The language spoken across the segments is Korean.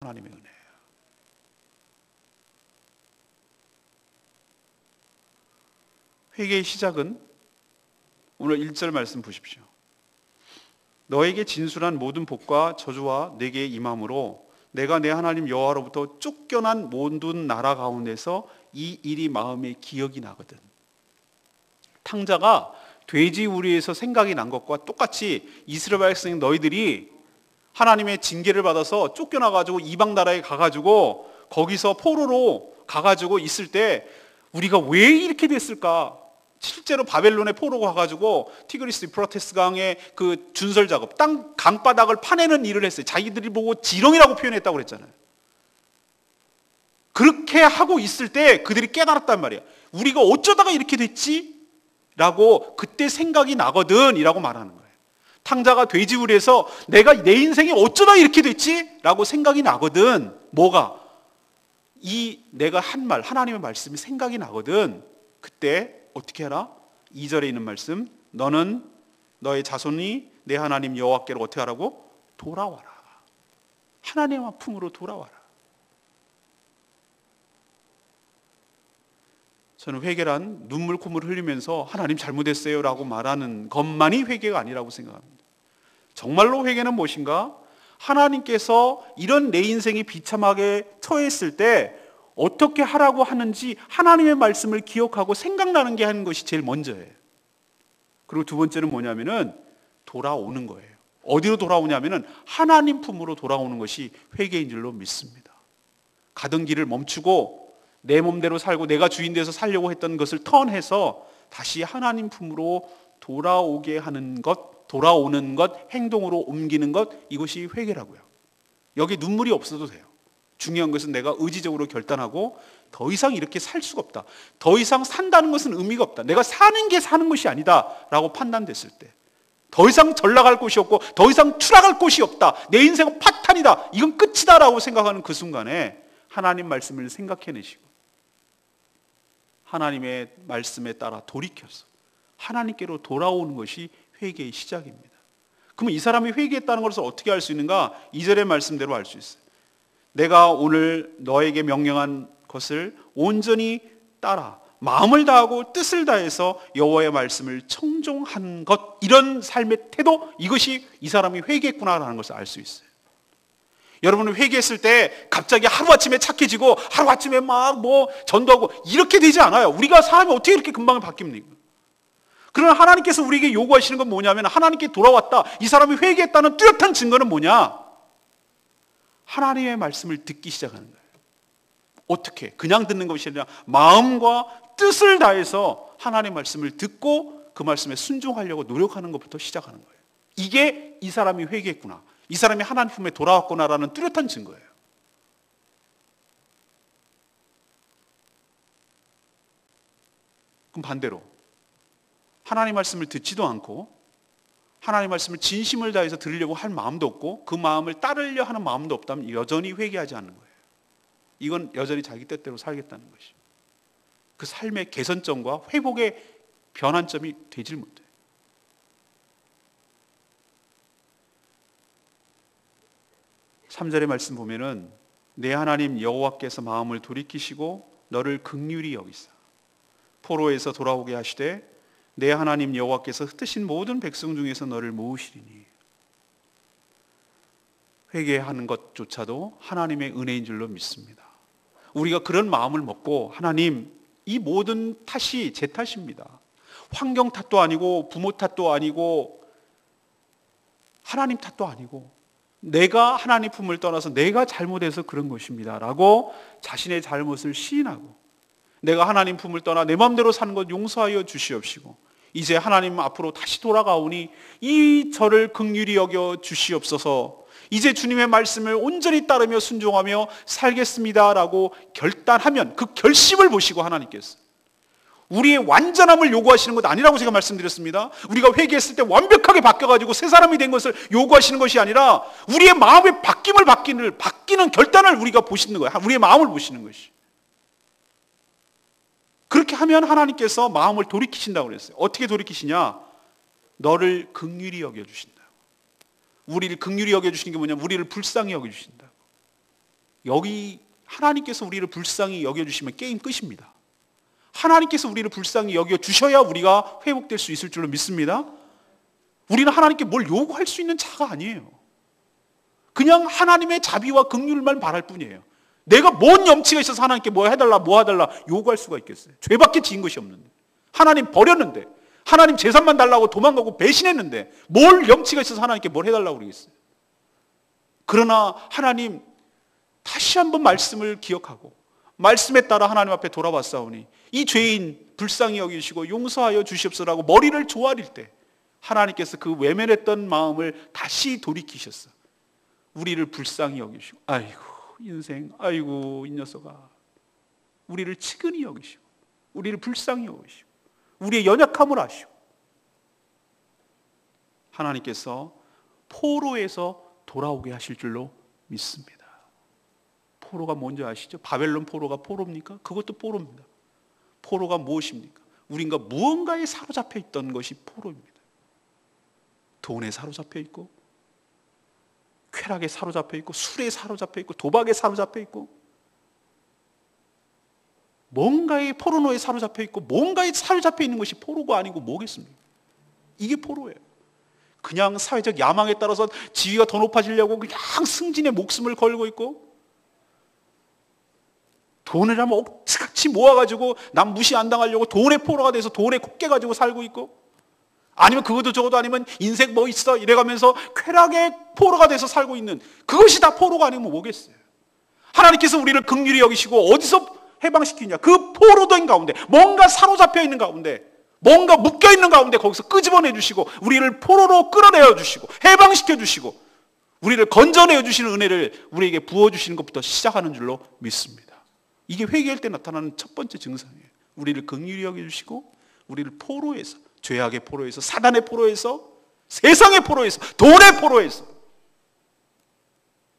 하나님의 은혜예요. 회개의 시작은 오늘 1절 말씀 보십시오. 너에게 진술한 모든 복과 저주와 내게 임함으로 내가 내 하나님 여호와로부터 쫓겨난 모든 나라 가운데서 이 일이 마음에 기억이 나거든. 탕자가 돼지 우리에서 생각이 난 것과 똑같이 이스라엘 백성 너희들이 하나님의 징계를 받아서 쫓겨나가지고 이방 나라에 가가지고 거기서 포로로 가가지고 있을 때 우리가 왜 이렇게 됐을까? 실제로 바벨론에 포로가 가가지고 티그리스 유프라테스 강의 그 준설 작업, 땅 강바닥을 파내는 일을 했어요. 자기들이 보고 지렁이라고 표현했다고 그랬잖아요. 그렇게 하고 있을 때 그들이 깨달았단 말이에요. 우리가 어쩌다가 이렇게 됐지? 라고 그때 생각이 나거든 이라고 말하는 거예요. 탕자가 돼지우리에서 내가 내 인생이 어쩌다 이렇게 됐지? 라고 생각이 나거든. 뭐가? 내가 한 말, 하나님의 말씀이 생각이 나거든. 그때 어떻게 하라? 2절에 있는 말씀, 너는 너의 자손이 내 하나님 여호와께로 어떻게 하라고? 돌아와라. 하나님의 품으로 돌아와라. 저는 회개란 눈물 콧물 흘리면서 하나님 잘못했어요 라고 말하는 것만이 회개가 아니라고 생각합니다. 정말로 회개는 무엇인가? 하나님께서 이런 내 인생이 비참하게 처했을 때 어떻게 하라고 하는지 하나님의 말씀을 기억하고 생각나는 게 하는 것이 제일 먼저예요. 그리고 두 번째는 뭐냐면은 돌아오는 거예요. 어디로 돌아오냐면은 하나님 품으로 돌아오는 것이 회개인 줄로 믿습니다. 가던 길을 멈추고 내 몸대로 살고 내가 주인 돼서 살려고 했던 것을 턴해서 다시 하나님 품으로 돌아오게 하는 것, 돌아오는 것, 행동으로 옮기는 것, 이것이 회개라고요. 여기 눈물이 없어도 돼요. 중요한 것은 내가 의지적으로 결단하고 더 이상 이렇게 살 수가 없다. 더 이상 산다는 것은 의미가 없다. 내가 사는 게 사는 것이 아니다 라고 판단됐을 때, 더 이상 전락할 곳이 없고 더 이상 추락할 곳이 없다. 내 인생은 파탄이다. 이건 끝이다 라고 생각하는 그 순간에 하나님 말씀을 생각해내시고 하나님의 말씀에 따라 돌이켜서 하나님께로 돌아오는 것이 회개의 시작입니다. 그러면 이 사람이 회개했다는 것을 어떻게 알 수 있는가? 2절의 말씀대로 알 수 있어요. 내가 오늘 너에게 명령한 것을 온전히 따라 마음을 다하고 뜻을 다해서 여호와의 말씀을 청종한 것, 이런 삶의 태도, 이것이 이 사람이 회개했구나라는 것을 알 수 있어요. 여러분은 회개했을 때 갑자기 하루아침에 착해지고 하루아침에 막 전도하고 이렇게 되지 않아요. 우리가 사람이 어떻게 이렇게 금방 바뀝니까? 그러나 하나님께서 우리에게 요구하시는 건 뭐냐면 하나님께 돌아왔다. 이 사람이 회개했다는 뚜렷한 증거는 뭐냐? 하나님의 말씀을 듣기 시작하는 거예요. 어떻게? 그냥 듣는 것이 아니라 마음과 뜻을 다해서 하나님의 말씀을 듣고 그 말씀에 순종하려고 노력하는 것부터 시작하는 거예요. 이게 이 사람이 회개했구나, 이 사람이 하나님 품에 돌아왔구나라는 뚜렷한 증거예요. 그럼 반대로 하나님 말씀을 듣지도 않고 하나님 말씀을 진심을 다해서 들으려고 할 마음도 없고 그 마음을 따르려 하는 마음도 없다면 여전히 회개하지 않는 거예요. 이건 여전히 자기 뜻대로 살겠다는 것이, 그 삶의 개선점과 회복의 변환점이 되질 못해요. (3절의) 말씀 보면은 내 하나님 여호와께서 마음을 돌이키시고 너를 긍휼히 여기사 포로에서 돌아오게 하시되 내 하나님 여호와께서 흩으신 모든 백성 중에서 너를 모으시리니. 회개하는 것조차도 하나님의 은혜인 줄로 믿습니다. 우리가 그런 마음을 먹고 하나님, 이 모든 탓이 제 탓입니다. 환경 탓도 아니고 부모 탓도 아니고 하나님 탓도 아니고 내가 하나님 품을 떠나서 내가 잘못해서 그런 것입니다 라고 자신의 잘못을 시인하고 내가 하나님 품을 떠나 내 마음대로 사는 것 용서하여 주시옵시고 이제 하나님 앞으로 다시 돌아가오니 이 저를 긍휼히 여겨 주시옵소서. 이제 주님의 말씀을 온전히 따르며 순종하며 살겠습니다 라고 결단하면 그 결심을 보시고 하나님께서 우리의 완전함을 요구하시는 것 아니라고 제가 말씀드렸습니다. 우리가 회개했을 때 완벽하게 바뀌어가지고 새 사람이 된 것을 요구하시는 것이 아니라 우리의 마음의 바뀌는 결단을 우리가 보시는 거예요. 우리의 마음을 보시는 것이. 그렇게 하면 하나님께서 마음을 돌이키신다고 그랬어요. 어떻게 돌이키시냐? 너를 긍휼히 여겨주신다. 우리를 긍휼히 여겨주시는 게 뭐냐면 우리를 불쌍히 여겨주신다. 여기 하나님께서 우리를 불쌍히 여겨주시면 게임 끝입니다. 하나님께서 우리를 불쌍히 여겨주셔야 우리가 회복될 수 있을 줄로 믿습니다. 우리는 하나님께 뭘 요구할 수 있는 자가 아니에요. 그냥 하나님의 자비와 긍휼만 바랄 뿐이에요. 내가 뭔 염치가 있어서 하나님께 뭐 해달라 뭐 해달라 요구할 수가 있겠어요. 죄밖에 지은 것이 없는데, 하나님 버렸는데, 하나님 재산만 달라고 도망가고 배신했는데 뭘 염치가 있어서 하나님께 뭘 해달라고 그러겠어요. 그러나 하나님 다시 한번 말씀을 기억하고 말씀에 따라 하나님 앞에 돌아왔사오니 이 죄인 불쌍히 여기시고 용서하여 주시옵소서라고 머리를 조아릴 때 하나님께서 그 외면했던 마음을 다시 돌이키셨어. 우리를 불쌍히 여기시고, 아이고 인생, 아이고 이 녀석아, 우리를 치근히 여기시고 우리를 불쌍히 여기시고 우리의 연약함을 아시고 하나님께서 포로에서 돌아오게 하실 줄로 믿습니다. 포로가 뭔지 아시죠? 바벨론 포로가 포로입니까? 그것도 포로입니다. 포로가 무엇입니까? 우리가 무언가에 사로잡혀 있던 것이 포로입니다. 돈에 사로잡혀 있고, 쾌락에 사로잡혀 있고, 술에 사로잡혀 있고, 도박에 사로잡혀 있고, 뭔가의 포르노에 사로잡혀 있고, 뭔가에 사로잡혀 있는 것이 포로가 아니고 뭐겠습니까? 이게 포로예요. 그냥 사회적 야망에 따라서 지위가 더 높아지려고 그냥 승진의 목숨을 걸고 있고, 돈을 한번 억지같이 모아가지고 남 무시 안 당하려고 돈의 포로가 돼서 돈에 곱게 가지고 살고 있고, 아니면 그것도 저것도 아니면 인생 뭐 있어 이래가면서 쾌락의 포로가 돼서 살고 있는, 그것이 다 포로가 아니면 뭐겠어요. 하나님께서 우리를 긍휼히 여기시고 어디서 해방시키냐, 그 포로된 가운데, 뭔가 사로잡혀 있는 가운데, 뭔가 묶여 있는 가운데 거기서 끄집어내 주시고 우리를 포로로 끌어내어 주시고 해방시켜 주시고 우리를 건져내어 주시는 은혜를 우리에게 부어주시는 것부터 시작하는 줄로 믿습니다. 이게 회개할 때 나타나는 첫 번째 증상이에요. 우리를 긍휼히 여겨주시고 우리를 포로에서, 죄악의 포로에서, 사단의 포로에서, 세상의 포로에서, 돈의 포로에서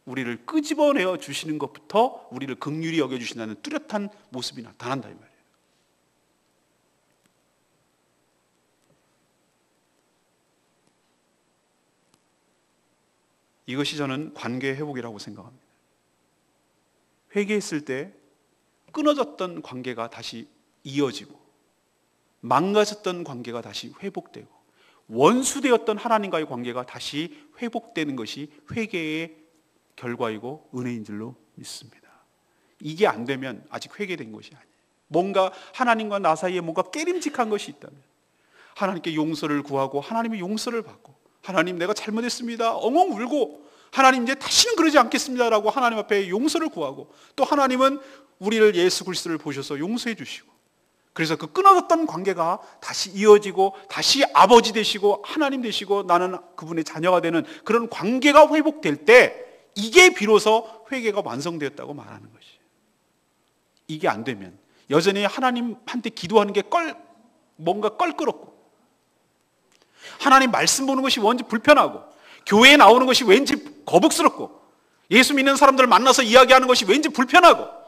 우리를 끄집어내어 주시는 것부터 우리를 긍휼히 여겨주신다는 뚜렷한 모습이 나타난다 이 말이에요. 이것이 저는 관계 회복이라고 생각합니다. 회개했을 때 끊어졌던 관계가 다시 이어지고, 망가졌던 관계가 다시 회복되고, 원수되었던 하나님과의 관계가 다시 회복되는 것이 회개의 결과이고 은혜인 줄로 믿습니다. 이게 안 되면 아직 회개된 것이 아니에요. 뭔가 하나님과 나 사이에 뭔가 깨림직한 것이 있다면 하나님께 용서를 구하고 하나님의 용서를 받고, 하나님 내가 잘못했습니다 엉엉 울고, 하나님 이제 다시는 그러지 않겠습니다라고 하나님 앞에 용서를 구하고, 또 하나님은 우리를 예수 그리스도를 보셔서 용서해 주시고, 그래서 그 끊어졌던 관계가 다시 이어지고 다시 아버지 되시고 하나님 되시고 나는 그분의 자녀가 되는 그런 관계가 회복될 때, 이게 비로소 회개가 완성되었다고 말하는 것이에요. 이게 안 되면 여전히 하나님한테 기도하는 게 뭔가 껄끄럽고, 하나님 말씀 보는 것이 왠지 불편하고, 교회에 나오는 것이 왠지 거북스럽고, 예수 믿는 사람들을 만나서 이야기하는 것이 왠지 불편하고,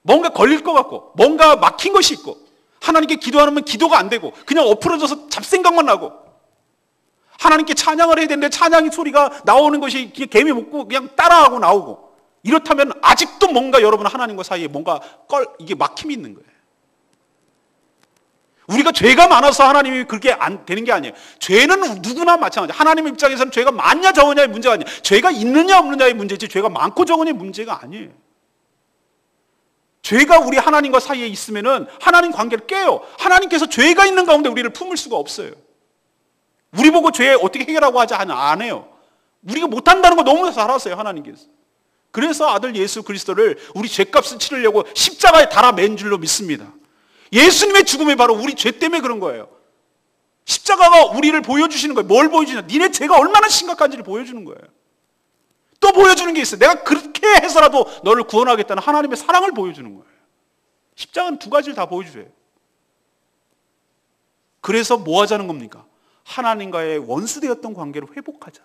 뭔가 걸릴 것 같고, 뭔가 막힌 것이 있고, 하나님께 기도하면 기도가 안 되고 그냥 엎으러져서 잡생각만 나고, 하나님께 찬양을 해야 되는데 찬양의 소리가 나오는 것이 개미 먹고 그냥 따라하고 나오고, 이렇다면 아직도 뭔가 여러분 하나님과 사이에 뭔가 이게 막힘이 있는 거예요. 우리가 죄가 많아서 하나님이 그렇게 안 되는 게 아니에요. 죄는 누구나 마찬가지예요. 하나님의 입장에서는 죄가 많냐 적으냐의 문제가 아니에요. 죄가 있느냐 없느냐의 문제지 죄가 많고 적으냐의 문제가 아니에요. 죄가 우리 하나님과 사이에 있으면은 하나님 관계를 깨요. 하나님께서 죄가 있는 가운데 우리를 품을 수가 없어요. 우리 보고 죄 어떻게 해결하고 하지 안 해요. 우리가 못한다는 거 너무 잘 아세요, 하나님께서. 그래서 아들 예수 그리스도를 우리 죄값을 치르려고 십자가에 달아 맨 줄로 믿습니다. 예수님의 죽음이 바로 우리 죄 때문에 그런 거예요. 십자가가 우리를 보여주시는 거예요. 뭘 보여주냐? 니네 죄가 얼마나 심각한지를 보여주는 거예요. 또 보여주는 게 있어요. 내가 그렇게 해서라도 너를 구원하겠다는 하나님의 사랑을 보여주는 거예요. 십자가는 두 가지를 다 보여줘요. 그래서 뭐 하자는 겁니까? 하나님과의 원수되었던 관계를 회복하자.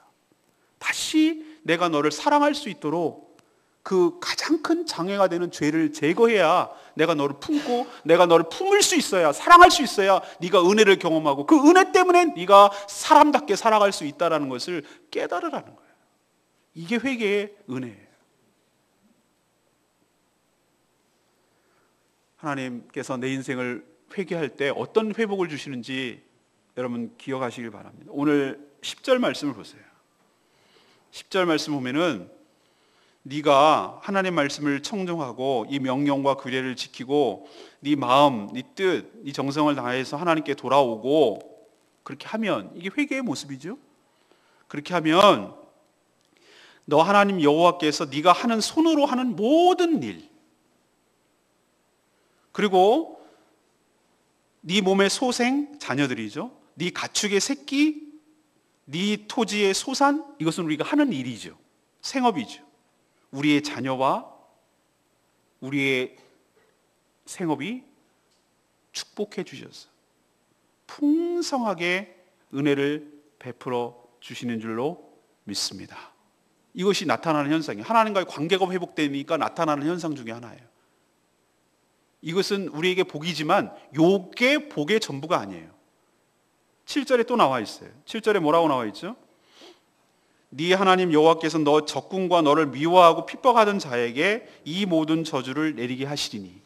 다시 내가 너를 사랑할 수 있도록 그 가장 큰 장애가 되는 죄를 제거해야 내가 너를 품고, 내가 너를 품을 수 있어야, 사랑할 수 있어야 네가 은혜를 경험하고, 그 은혜 때문에 네가 사람답게 살아갈 수 있다는 것을 깨달으라는 거예요. 이게 회개의 은혜예요. 하나님께서 내 인생을 회개할 때 어떤 회복을 주시는지 여러분 기억하시길 바랍니다. 오늘 10절 말씀을 보세요. 10절 말씀 보면은 네가 하나님 말씀을 청종하고 이 명령과 규례를 지키고 네 마음, 네 뜻, 네 정성을 다해서 하나님께 돌아오고 그렇게 하면 이게 회개의 모습이죠. 그렇게 하면 너 하나님 여호와께서 네가 하는 손으로 하는 모든 일, 그리고 네 몸의 소생, 자녀들이죠. 네 가축의 새끼, 네 토지의 소산, 이것은 우리가 하는 일이죠. 생업이죠. 우리의 자녀와 우리의 생업이 축복해 주셔서 풍성하게 은혜를 베풀어 주시는 줄로 믿습니다. 이것이 나타나는 현상이에요. 하나님과의 관계가 회복되니까 나타나는 현상 중에 하나예요. 이것은 우리에게 복이지만 요게 복의 전부가 아니에요. 7절에 또 나와 있어요. 7절에 뭐라고 나와 있죠? 네 하나님 여호와께서 너 적군과 너를 미워하고 핍박하던 자에게 이 모든 저주를 내리게 하시리니,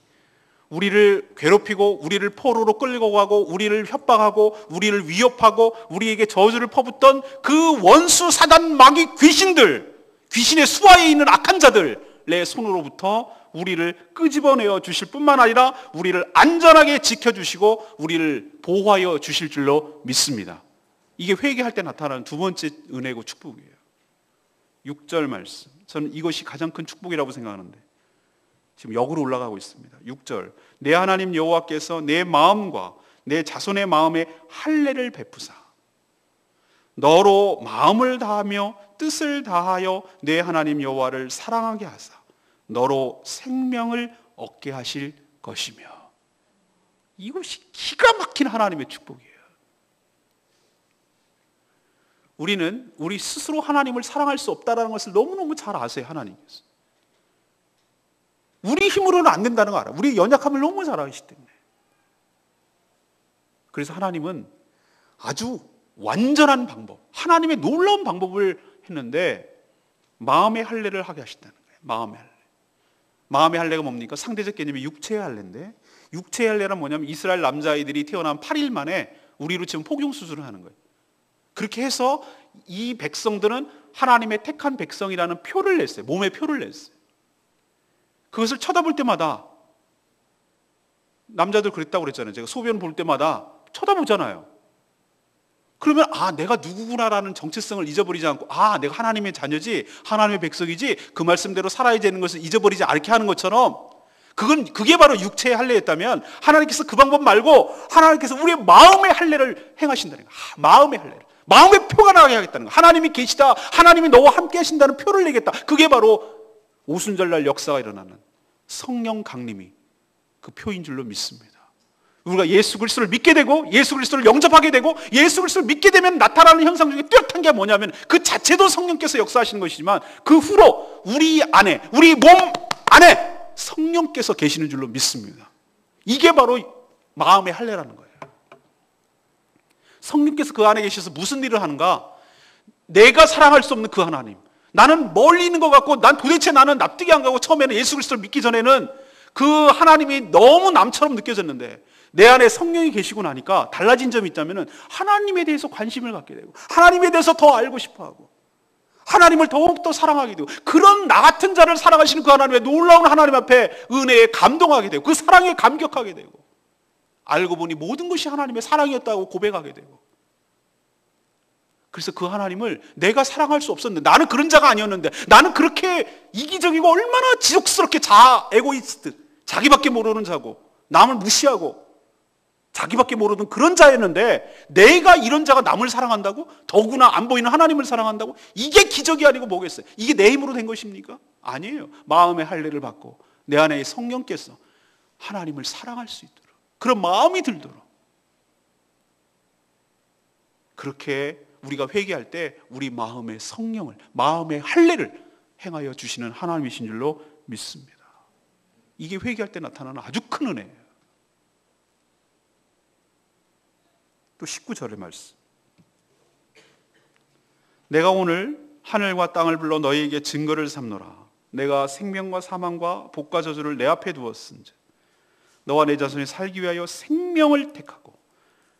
우리를 괴롭히고 우리를 포로로 끌고 가고 우리를 협박하고 우리를 위협하고 우리에게 저주를 퍼붓던 그 원수 사단 마귀 귀신들, 귀신의 수하에 있는 악한 자들의 손으로부터 우리를 끄집어내어 주실 뿐만 아니라 우리를 안전하게 지켜주시고 우리를 보호하여 주실 줄로 믿습니다. 이게 회개할 때 나타나는 두 번째 은혜고 축복이에요. 6절 말씀, 저는 이것이 가장 큰 축복이라고 생각하는데 지금 역으로 올라가고 있습니다. 6절, 내 하나님 여호와께서 내 마음과 내 자손의 마음에 할례를 베푸사 너로 마음을 다하며 뜻을 다하여 내 하나님 여호와를 사랑하게 하사 너로 생명을 얻게 하실 것이며. 이것이 기가 막힌 하나님의 축복이에요. 우리는 우리 스스로 하나님을 사랑할 수 없다는 것을 너무너무 잘 아세요. 하나님께서 우리 힘으로는 안 된다는 거 알아요. 우리의 연약함을 너무 잘 아시기 때문에. 그래서 하나님은 아주 완전한 방법, 하나님의 놀라운 방법을 했는데 마음의 할례를 하게 하신다는 거예요. 마음의 할례. 마음의 할례가 뭡니까? 상대적 개념이 육체의 할례인데, 육체의 할례란 뭐냐면 이스라엘 남자아이들이 태어난 8일 만에 우리로 치면 포경 수술을 하는 거예요. 그렇게 해서 이 백성들은 하나님의 택한 백성이라는 표를 냈어요. 몸의 표를 냈어요. 그것을 쳐다볼 때마다, 남자들 그랬다고 그랬잖아요. 제가 소변 볼 때마다 쳐다보잖아요. 그러면 내가 누구구나라는 정체성을 잊어버리지 않고 내가 하나님의 자녀지, 하나님의 백성이지, 그 말씀대로 살아야 되는 것을 잊어버리지 않게 하는 것처럼, 그게 바로 육체의 할례였다면 하나님께서 그 방법 말고 하나님께서 우리의 마음의 할례를 행하신다는 거예요. 마음의 할례를, 마음의 표가 나게 하겠다는 거예요. 하나님이 계시다, 하나님이 너와 함께 하신다는 표를 내겠다. 그게 바로 오순절날 역사가 일어나는 성령 강림이 그 표인 줄로 믿습니다. 우리가 예수 그리스도를 믿게 되고 예수 그리스도를 영접하게 되고 예수 그리스도를 믿게 되면 나타나는 현상 중에 뚜렷한 게 뭐냐면, 그 자체도 성령께서 역사하시는 것이지만 그 후로 우리 안에, 우리 몸 안에 성령께서 계시는 줄로 믿습니다. 이게 바로 마음의 할례라는 거예요. 성령께서 그 안에 계셔서 무슨 일을 하는가? 내가 사랑할 수 없는 그 하나님, 나는 멀리 있는 것 같고 도대체 나는 납득이 안 가고, 처음에는 예수 그리스도를 믿기 전에는 그 하나님이 너무 남처럼 느껴졌는데 내 안에 성령이 계시고 나니까 달라진 점이 있다면 하나님에 대해서 관심을 갖게 되고 하나님에 대해서 더 알고 싶어하고 하나님을 더욱더 사랑하게 되고, 그런 나 같은 자를 사랑하시는 그 하나님의 놀라운 하나님 앞에 은혜에 감동하게 되고 그 사랑에 감격하게 되고, 알고 보니 모든 것이 하나님의 사랑이었다고 고백하게 되고, 그래서 그 하나님을 내가 사랑할 수 없었는데, 나는 그런 자가 아니었는데, 나는 그렇게 이기적이고 얼마나 지옥스럽게 에고이스트, 자기밖에 모르는 자고 남을 무시하고 자기밖에 모르는 그런 자였는데, 내가 이런 자가 남을 사랑한다고? 더구나 안 보이는 하나님을 사랑한다고? 이게 기적이 아니고 뭐겠어요? 이게 내 힘으로 된 것입니까? 아니에요. 마음의 할례를 받고 내 안에 성령께서 하나님을 사랑할 수 있도록, 그런 마음이 들도록, 그렇게 우리가 회개할 때 우리 마음의 성령을, 마음의 할례를 행하여 주시는 하나님이신 줄로 믿습니다. 이게 회개할 때 나타나는 아주 큰 은혜예요. 또 19절의 말씀, 내가 오늘 하늘과 땅을 불러 너희에게 증거를 삼노라. 내가 생명과 사망과 복과 저주를 내 앞에 두었은즉 너와 내 자손이 살기 위하여 생명을 택하고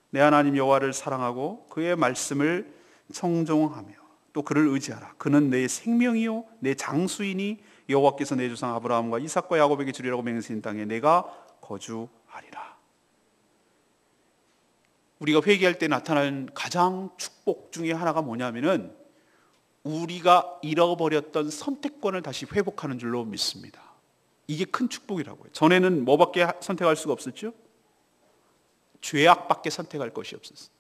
내 하나님 여호와를 사랑하고 그의 말씀을 청종하며 또 그를 의지하라. 그는 내 생명이요 내 장수이니 여호와께서 내 조상 아브라함과 이삭과 야곱에게 주리라고 맹세한 땅에 내가 거주하리라. 우리가 회개할 때 나타나는 가장 축복 중에 하나가 뭐냐면은 우리가 잃어버렸던 선택권을 다시 회복하는 줄로 믿습니다. 이게 큰 축복이라고요. 전에는 뭐밖에 선택할 수가 없었죠? 죄악밖에 선택할 것이 없었어요.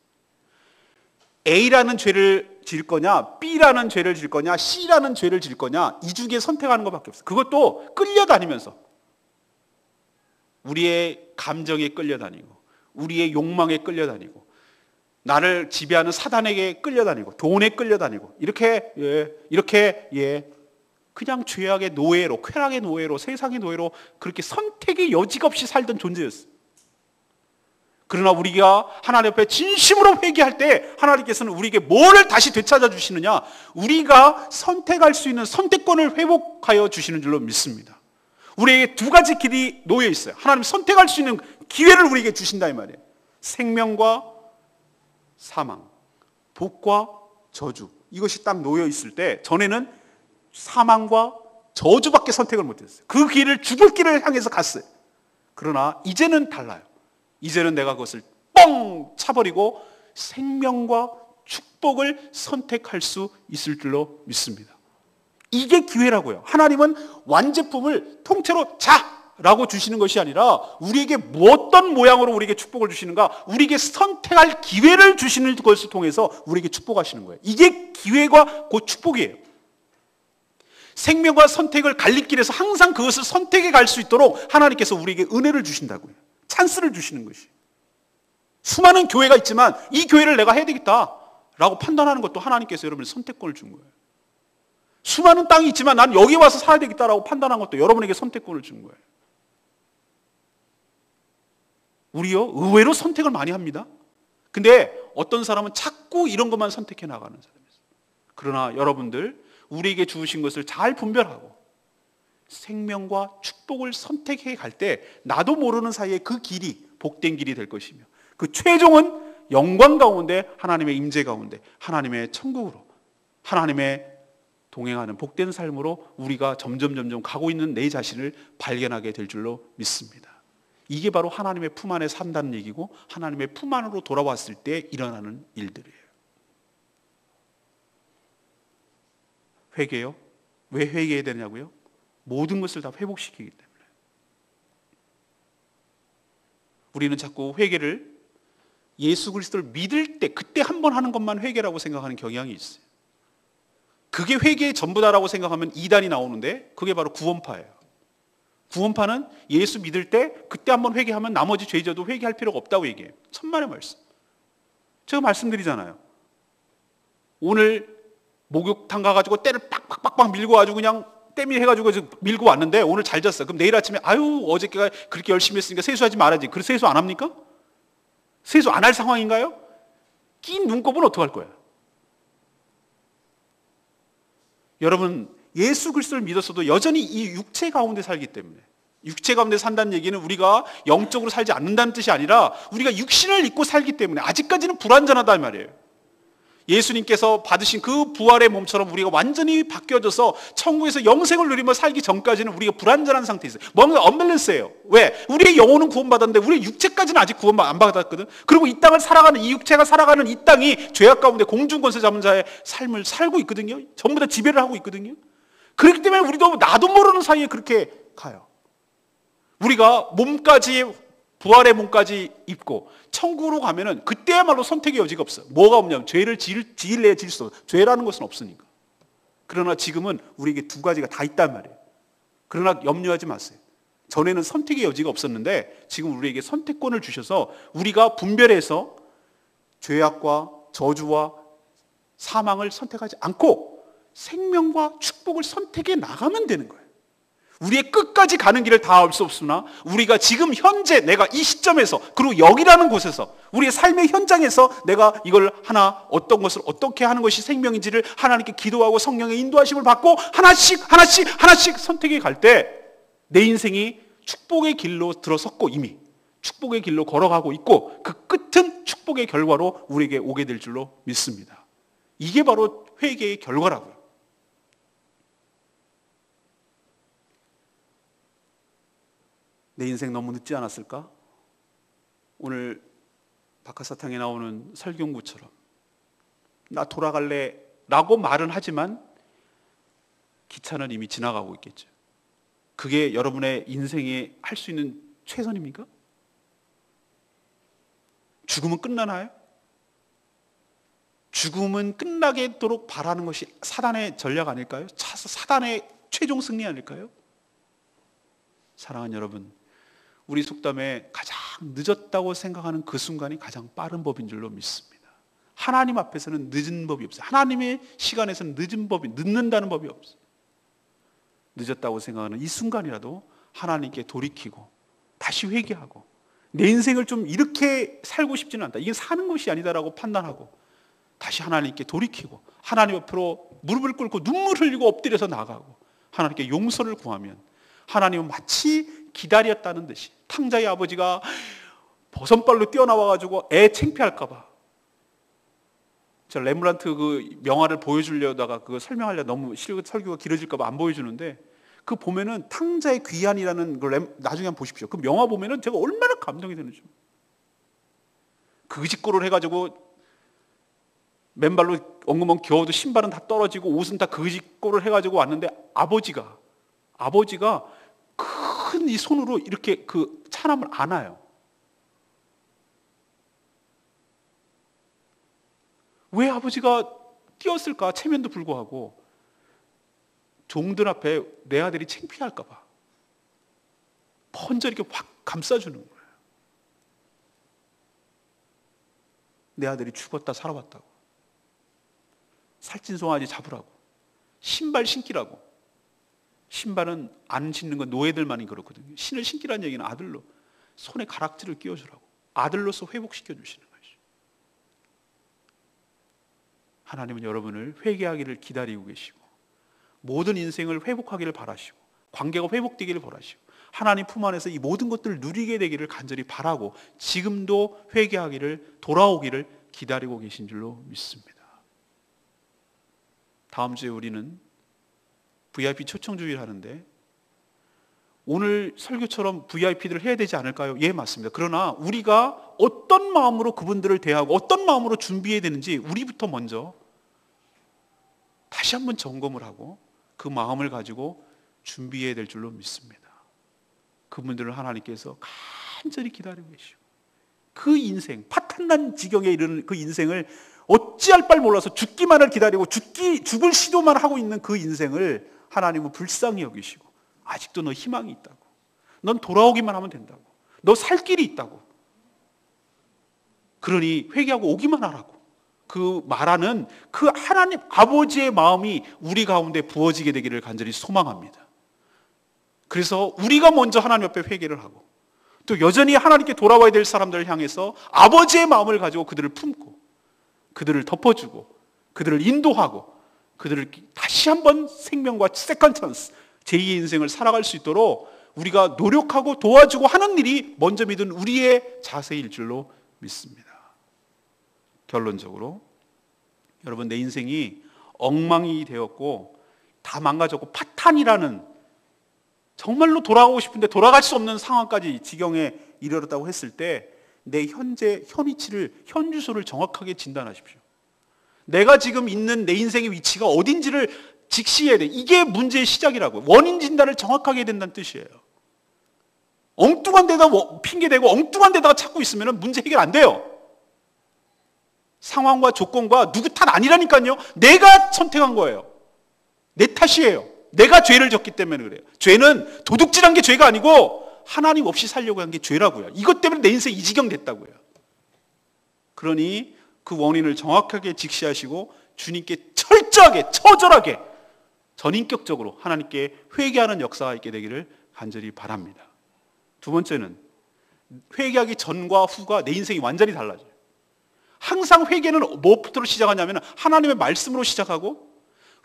A라는 죄를 지을 거냐, B라는 죄를 지을 거냐, C라는 죄를 지을 거냐, 이 중에 선택하는 것밖에 없어요. 그것도 끌려다니면서 우리의 감정에 끌려다니고 우리의 욕망에 끌려다니고 나를 지배하는 사단에게 끌려다니고 돈에 끌려다니고 이렇게 그냥 죄악의 노예로, 쾌락의 노예로, 세상의 노예로 그렇게 선택의 여지가 없이 살던 존재였어요. 그러나 우리가 하나님 앞에 진심으로 회개할 때 하나님께서는 우리에게 뭐를 다시 되찾아 주시느냐? 우리가 선택할 수 있는 선택권을 회복하여 주시는 줄로 믿습니다. 우리에게 두 가지 길이 놓여 있어요. 하나님 선택할 수 있는 기회를 우리에게 주신다 이 말이에요. 생명과 사망, 복과 저주, 이것이 딱 놓여 있을 때 전에는 사망과 저주밖에 선택을 못했어요. 그 길을 죽을 길을 향해서 갔어요. 그러나 이제는 달라요. 이제는 내가 그것을 뻥 차버리고 생명과 축복을 선택할 수 있을 줄로 믿습니다. 이게 기회라고요. 하나님은 완제품을 통째로 자라고 주시는 것이 아니라 우리에게 어떤 모양으로 우리에게 축복을 주시는가, 우리에게 선택할 기회를 주시는 것을 통해서 우리에게 축복하시는 거예요. 이게 기회가 곧 축복이에요. 생명과 선택을 갈림길에서 항상 그것을 선택해 갈 수 있도록 하나님께서 우리에게 은혜를 주신다고요. 찬스를 주시는 것이. 수많은 교회가 있지만 이 교회를 내가 해야 되겠다라고 판단하는 것도 하나님께서 여러분의 선택권을 준 거예요. 수많은 땅이 있지만 난 여기 와서 살아야 되겠다라고 판단한 것도 여러분에게 선택권을 준 거예요. 우리요 의외로 선택을 많이 합니다. 근데 어떤 사람은 자꾸 이런 것만 선택해 나가는 사람이에요. 그러나 여러분들 우리에게 주신 것을 잘 분별하고 생명과 축복을 선택해 갈 때 나도 모르는 사이에 그 길이 복된 길이 될 것이며 그 최종은 영광 가운데 하나님의 임재 가운데 하나님의 천국으로 하나님의 동행하는 복된 삶으로 우리가 점점 가고 있는 내 자신을 발견하게 될 줄로 믿습니다. 이게 바로 하나님의 품 안에 산다는 얘기고 하나님의 품 안으로 돌아왔을 때 일어나는 일들이에요. 회개요? 왜 회개해야 되냐고요? 모든 것을 다 회복시키기 때문에. 우리는 자꾸 회개를 예수 그리스도를 믿을 때 그때 한 번 하는 것만 회개라고 생각하는 경향이 있어요. 그게 회개의 전부다라고 생각하면 이단이 나오는데 그게 바로 구원파예요. 구원파는 예수 믿을 때 그때 한 번 회개하면 나머지 죄져도 회개할 필요가 없다고 얘기해요. 천만의 말씀. 제가 말씀드리잖아요. 오늘 목욕탕 가가지고 때를 빡빡빡빡 밀고 아주 그냥 땜이 해가지고 밀고 왔는데 오늘 잘 잤어요. 그럼 내일 아침에 아유 어저께가 그렇게 열심히 했으니까 세수하지 말아야지. 그래서 세수 안 합니까? 세수 안 할 상황인가요? 낀 눈곱은 어떡할 거예요? 여러분 예수 그리스도를 믿었어도 여전히 이 육체 가운데 살기 때문에 육체 가운데 산다는 얘기는 우리가 영적으로 살지 않는다는 뜻이 아니라 우리가 육신을 입고 살기 때문에 아직까지는 불완전하다 말이에요. 예수님께서 받으신 그 부활의 몸처럼 우리가 완전히 바뀌어져서 천국에서 영생을 누리며 살기 전까지는 우리가 불완전한 상태에 있어요. 뭔가 언밸런스예요. 왜? 우리의 영혼은 구원받았는데 우리의 육체까지는 아직 구원 안 받았거든. 그리고 이 땅을 살아가는 이 육체가 살아가는 이 땅이 죄악 가운데 공중권세 잡은 자의 삶을 살고 있거든요. 전부 다 지배를 하고 있거든요. 그렇기 때문에 우리도 나도 모르는 사이에 그렇게 가요. 우리가 몸까지 부활의 몸까지 입고 천국으로 가면은 그때야말로 선택의 여지가 없어요. 뭐가 없냐면 죄를 지을래야 지을 수 없어요. 죄라는 것은 없으니까. 그러나 지금은 우리에게 두 가지가 다 있단 말이에요. 그러나 염려하지 마세요. 전에는 선택의 여지가 없었는데 지금 우리에게 선택권을 주셔서 우리가 분별해서 죄악과 저주와 사망을 선택하지 않고 생명과 축복을 선택해 나가면 되는 거예요. 우리의 끝까지 가는 길을 다 알 수 없으나 우리가 지금 현재 내가 이 시점에서 그리고 여기라는 곳에서 우리의 삶의 현장에서 내가 이걸 하나 어떤 것을 어떻게 하는 것이 생명인지를 하나님께 기도하고 성령의 인도하심을 받고 하나씩 선택해 갈 때 내 인생이 축복의 길로 들어섰고 이미 축복의 길로 걸어가고 있고 그 끝은 축복의 결과로 우리에게 오게 될 줄로 믿습니다. 이게 바로 회개의 결과라고요. 내 인생 너무 늦지 않았을까? 오늘 박하사탕에 나오는 설경구처럼 나 돌아갈래 라고 말은 하지만 기차는 이미 지나가고 있겠죠. 그게 여러분의 인생에 할 수 있는 최선입니까? 죽음은 끝나나요? 죽음은 끝나게도록 바라는 것이 사단의 전략 아닐까요? 사단의 최종 승리 아닐까요? 사랑하는 여러분, 우리 속담에 가장 늦었다고 생각하는 그 순간이 가장 빠른 법인 줄로 믿습니다. 하나님 앞에서는 늦은 법이 없어요. 하나님의 시간에서는 늦는다는 법이 없어요. 늦었다고 생각하는 이 순간이라도 하나님께 돌이키고 다시 회개하고 내 인생을 좀 이렇게 살고 싶지는 않다, 이게 사는 것이 아니다라고 판단하고 다시 하나님께 돌이키고 하나님 앞으로 무릎을 꿇고 눈물 흘리고 엎드려서 나가고 하나님께 용서를 구하면 하나님은 마치 기다렸다는 듯이 탕자의 아버지가 버선발로 뛰어나와가지고 애 창피할까봐, 저 레므란트 그 명화를 보여주려다가 그거 설명하려 너무 설교가 길어질까봐 안 보여주는데, 그 보면은 탕자의 귀환이라는 걸 나중에 한번 보십시오. 그 명화 보면은 제가 얼마나 감동이 되는지. 그지꼴을 해가지고 맨발로 엉금엉 겨워도 신발은 다 떨어지고 옷은 다 그지꼴을 해가지고 왔는데 아버지가 큰 이 손으로 이렇게 그 차남을 안아요. 왜 아버지가 뛰었을까? 체면도 불구하고 종들 앞에 내 아들이 창피할까 봐 먼저 이렇게 확 감싸주는 거예요. 내 아들이 죽었다 살아왔다고, 살찐 송아지 잡으라고, 신발 신기라고. 신발은 안 신는 건 노예들만이 그렇거든요. 신을 신기라는 얘기는 아들로 손에 가락지를 끼워주라고, 아들로서 회복시켜 주시는 것이죠. 하나님은 여러분을 회개하기를 기다리고 계시고 모든 인생을 회복하기를 바라시고 관계가 회복되기를 바라시고 하나님 품 안에서 이 모든 것들을 누리게 되기를 간절히 바라고 지금도 회개하기를, 돌아오기를 기다리고 계신 줄로 믿습니다. 다음 주에 우리는 VIP 초청주의를 하는데 오늘 설교처럼 VIP들을 해야 되지 않을까요? 예, 맞습니다. 그러나 우리가 어떤 마음으로 그분들을 대하고 어떤 마음으로 준비해야 되는지 우리부터 먼저 다시 한번 점검을 하고 그 마음을 가지고 준비해야 될 줄로 믿습니다. 그분들을 하나님께서 간절히 기다리고 계시고 그 인생, 파탄난 지경에 이르는 그 인생을 어찌할 바를 몰라서 죽기만을 기다리고 죽을 시도만 하고 있는 그 인생을 하나님은 불쌍히 여기시고 아직도 너 희망이 있다고, 넌 돌아오기만 하면 된다고, 너 살 길이 있다고, 그러니 회개하고 오기만 하라고, 그 말하는 그 하나님 아버지의 마음이 우리 가운데 부어지게 되기를 간절히 소망합니다. 그래서 우리가 먼저 하나님 앞에 회개를 하고 또 여전히 하나님께 돌아와야 될 사람들을 향해서 아버지의 마음을 가지고 그들을 품고 그들을 덮어주고 그들을 인도하고 그들을 다시 한번 생명과 세컨 찬스, 제2의 인생을 살아갈 수 있도록 우리가 노력하고 도와주고 하는 일이 먼저 믿은 우리의 자세일 줄로 믿습니다. 결론적으로 여러분, 내 인생이 엉망이 되었고 다 망가졌고 파탄이라는, 정말로 돌아가고 싶은데 돌아갈 수 없는 상황까지 지경에 이르렀다고 했을 때 내 현재 현위치를, 현주소를 정확하게 진단하십시오. 내가 지금 있는 내 인생의 위치가 어딘지를 직시해야 돼. 이게 문제의 시작이라고요. 원인 진단을 정확하게 해야 된다는 뜻이에요. 엉뚱한 데다 핑계대고 엉뚱한 데다가 찾고 있으면 문제 해결 안 돼요. 상황과 조건과 누구 탓 아니라니까요. 내가 선택한 거예요. 내 탓이에요. 내가 죄를 졌기 때문에 그래요. 죄는 도둑질한 게 죄가 아니고 하나님 없이 살려고 한 게 죄라고요. 이것 때문에 내 인생이 이 지경 됐다고요. 그러니 그 원인을 정확하게 직시하시고 주님께 철저하게, 처절하게, 전인격적으로 하나님께 회개하는 역사가 있게 되기를 간절히 바랍니다. 두 번째는 회개하기 전과 후가 내 인생이 완전히 달라져요. 항상 회개는 무엇부터 시작하냐면 하나님의 말씀으로 시작하고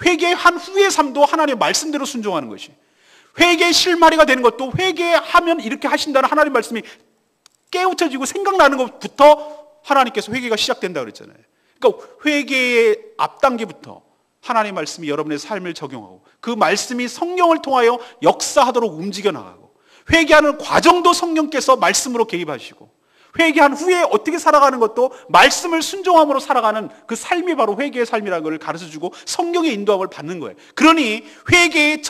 회개한 후의 삶도 하나님의 말씀대로 순종하는 것이, 회개의 실마리가 되는 것도 회개하면 이렇게 하신다는 하나님 말씀이 깨우쳐지고 생각나는 것부터 하나님께서 회개가 시작된다 그랬잖아요. 그러니까 회개의 앞단계부터 하나님 말씀이 여러분의 삶을 적용하고 그 말씀이 성령을 통하여 역사하도록 움직여 나가고 회개하는 과정도 성령께서 말씀으로 개입하시고 회개한 후에 어떻게 살아가는 것도 말씀을 순종함으로 살아가는 그 삶이 바로 회개의 삶이라는 걸 가르쳐주고 성령의 인도함을 받는 거예요. 그러니 회개의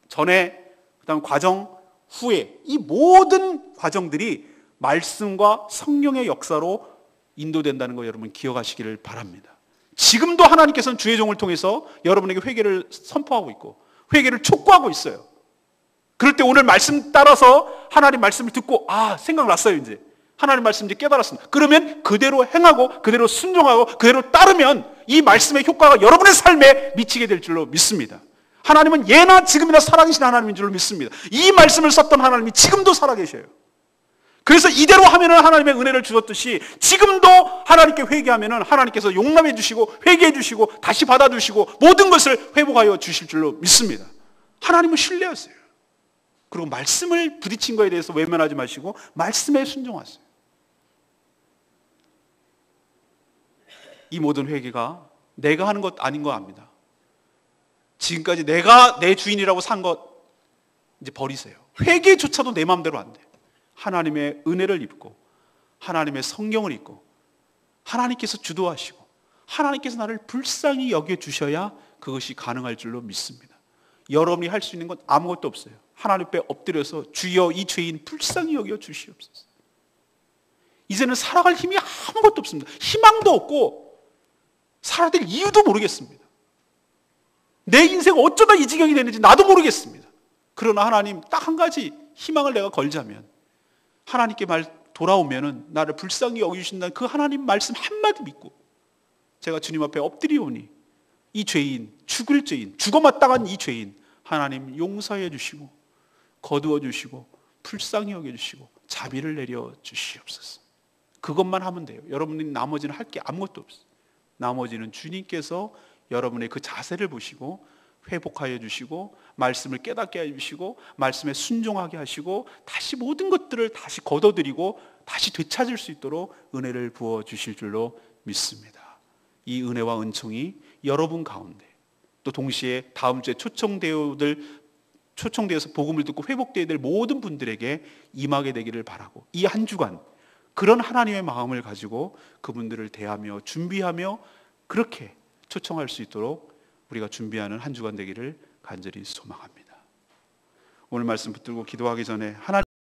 전에 그다음 과정 후에 이 모든 과정들이 말씀과 성령의 역사로 인도된다는 거 여러분 기억하시기를 바랍니다. 지금도 하나님께서는 주의 종을 통해서 여러분에게 회개를 선포하고 있고 회개를 촉구하고 있어요. 그럴 때 오늘 말씀 따라서 하나님 말씀을 듣고 생각났어요. 이제 하나님 말씀 이제 깨달았습니다. 그러면 그대로 행하고 그대로 순종하고 그대로 따르면 이 말씀의 효과가 여러분의 삶에 미치게 될 줄로 믿습니다. 하나님은 예나 지금이나 살아계신 하나님인 줄로 믿습니다. 이 말씀을 썼던 하나님이 지금도 살아계셔요. 그래서 이대로 하면은 하나님의 은혜를 주셨듯이 지금도 하나님께 회개하면은 하나님께서 용납해 주시고 회개해 주시고 다시 받아주시고 모든 것을 회복하여 주실 줄로 믿습니다. 하나님은 신뢰하세요. 그리고 말씀을 부딪힌 거에 대해서 외면하지 마시고 말씀에 순종하세요. 이 모든 회개가 내가 하는 것 아닌 거 압니다. 지금까지 내가 내 주인이라고 산 것 이제 버리세요. 회개조차도 내 마음대로 안 돼. 하나님의 은혜를 입고 하나님의 성령을 입고 하나님께서 주도하시고 하나님께서 나를 불쌍히 여겨주셔야 그것이 가능할 줄로 믿습니다. 여러분이 할 수 있는 건 아무것도 없어요. 하나님 앞에 엎드려서 주여 이 죄인 불쌍히 여겨주시옵소서. 이제는 살아갈 힘이 아무것도 없습니다. 희망도 없고 살아야 될 이유도 모르겠습니다. 내 인생 어쩌다 이 지경이 되는지 나도 모르겠습니다. 그러나 하나님 딱 한 가지 희망을 내가 걸자면 하나님께 돌아오면은 나를 불쌍히 여기신다는 그 하나님 말씀 한마디 믿고 제가 주님 앞에 엎드리오니 이 죄인, 죽을 죄인, 죽어마땅한 이 죄인 하나님 용서해 주시고 거두어 주시고 불쌍히 여겨 주시고 자비를 내려 주시옵소서. 그것만 하면 돼요. 여러분이 나머지는 할 게 아무것도 없어요. 나머지는 주님께서 여러분의 그 자세를 보시고 회복하여 주시고 말씀을 깨닫게 해주시고 말씀에 순종하게 하시고 다시 모든 것들을 다시 걷어들이고 다시 되찾을 수 있도록 은혜를 부어주실 줄로 믿습니다. 이 은혜와 은총이 여러분 가운데 또 동시에 다음 주에 초청되어서 복음을 듣고 회복되어야 될 모든 분들에게 임하게 되기를 바라고 이 한 주간 그런 하나님의 마음을 가지고 그분들을 대하며 준비하며 그렇게 초청할 수 있도록 우리가 준비하는 한 주간 되기를 간절히 소망합니다. 오늘 말씀 붙들고 기도하기 전에 하나님